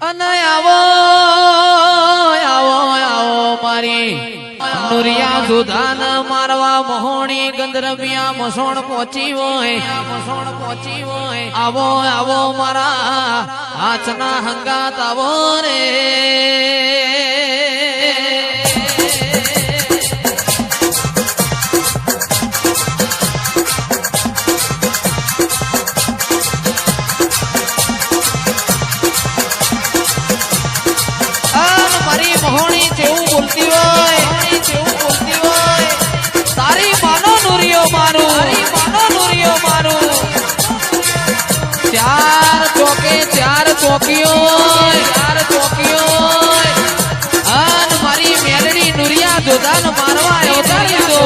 અને આવો આવો આવો મારી નુરિયા સુધાન મારવા મહોણી ગંધર્વિયા મસોણ પહોંચી હોય આવો આવો મારા હાથના હંગાત આવો રે મહોણી જેવું બોલતી હોય તારી માનો નુરિયો મારું ચાર ચોકીઓ અન મારી મેલડી નુરિયા જોદાન મારવા ઉતારી દો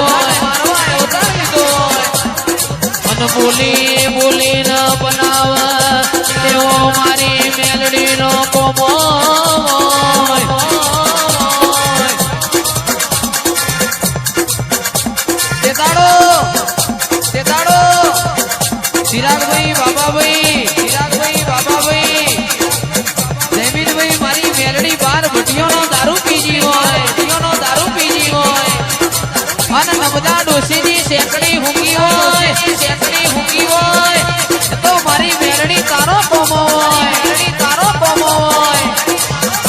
મન બોલી ન બનાવ એવો મારી મેલડી નો કોમો ચિરાગભાઈ બાબાભાઈ જયમીનભાઈ મારી મેલડી બાર ભટીઓનો દારૂ પીજી હોય અને નબદા ડોસીની શેકડી હુંકી હોય તો મારી મેલડી તારો કોમો હોય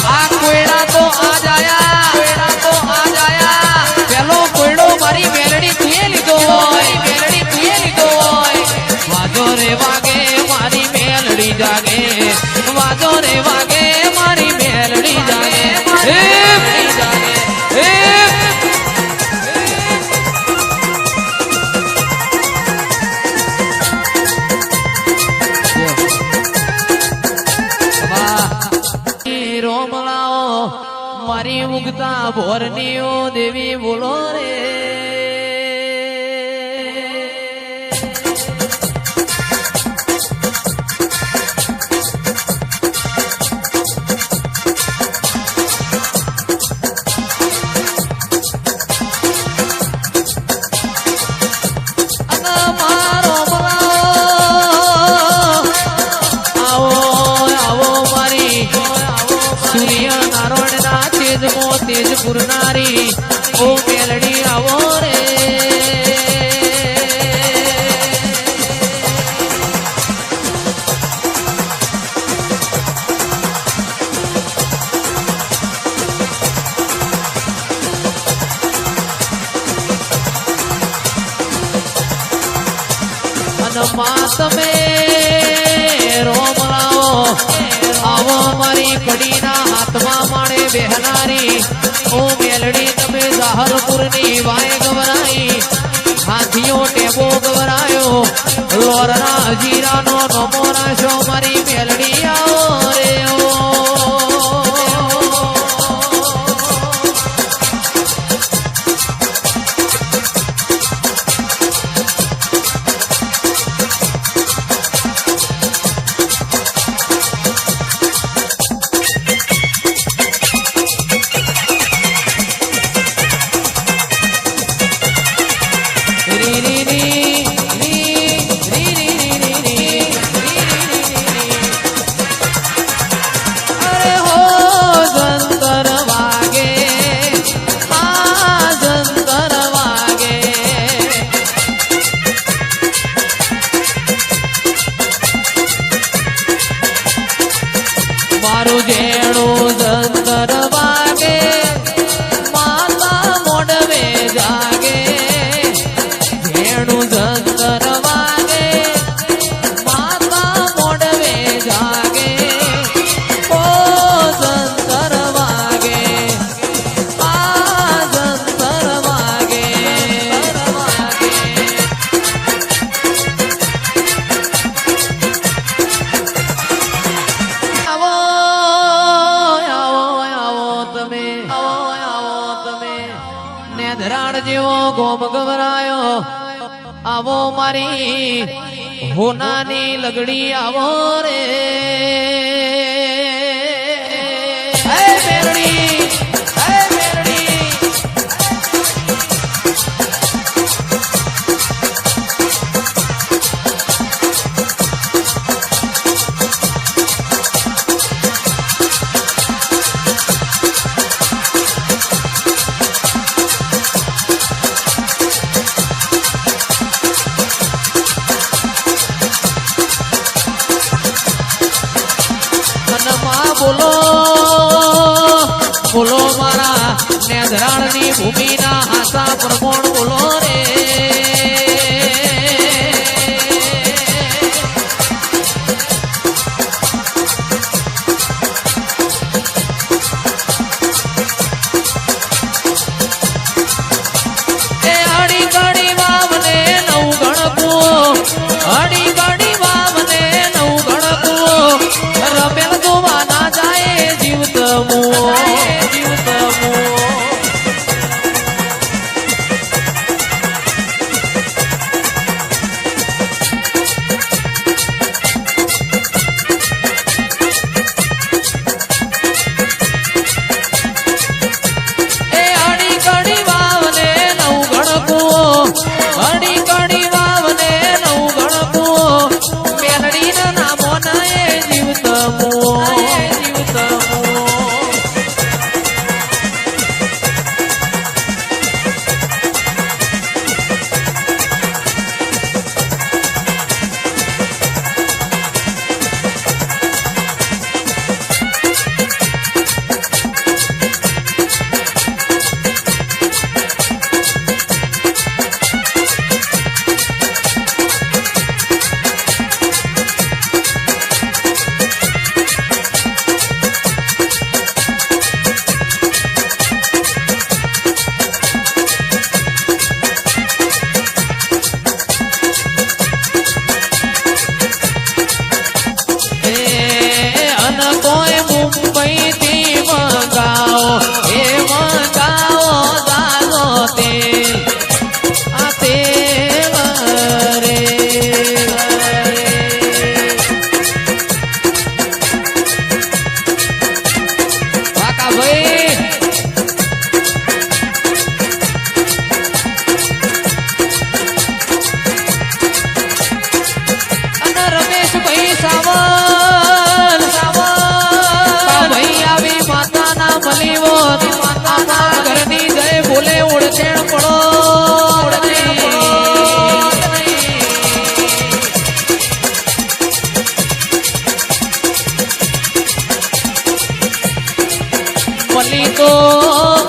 આ કોયડા તો આજ આયા પેલો કોયડો મારી મેલડી તુએ લીધો હોય વાજો રે વાગે મારી મેલડી જાગે વાજો રે વાગે મારી મેલડી જાગે રોમલાઓ મારી ઉગતા ભોરનીઓ દેવી બોલો રે તેજ પુરનારી ઓ મેલડી આવો રે તમે રોમ લાવો આવો મારી કડીના હાથમાં માણે બેહનારી ઓ મેલડી તમે જાહરપુરની વાય ગવરાઈ હાથીઓ ટેબો ગવરાયો લોરના હજીરાનો નમો રાશો મારી મેલડી આવો રે મારું જેણું જંતર વાગે માતા મોડવે જાગે જેણું જંતર વાગે માતા મોડવે જાગે ઓ જંતર વાગે આ જંતર વાગે ધરાણ જેવો ગોમ ગવરાયો આવો મારી હોનાની લગડી આવો રે મેલડી માં બોલો બોલો મારા નેધરાળની ભૂમિના હાસા પ્રમોણ બોલો રે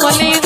મલી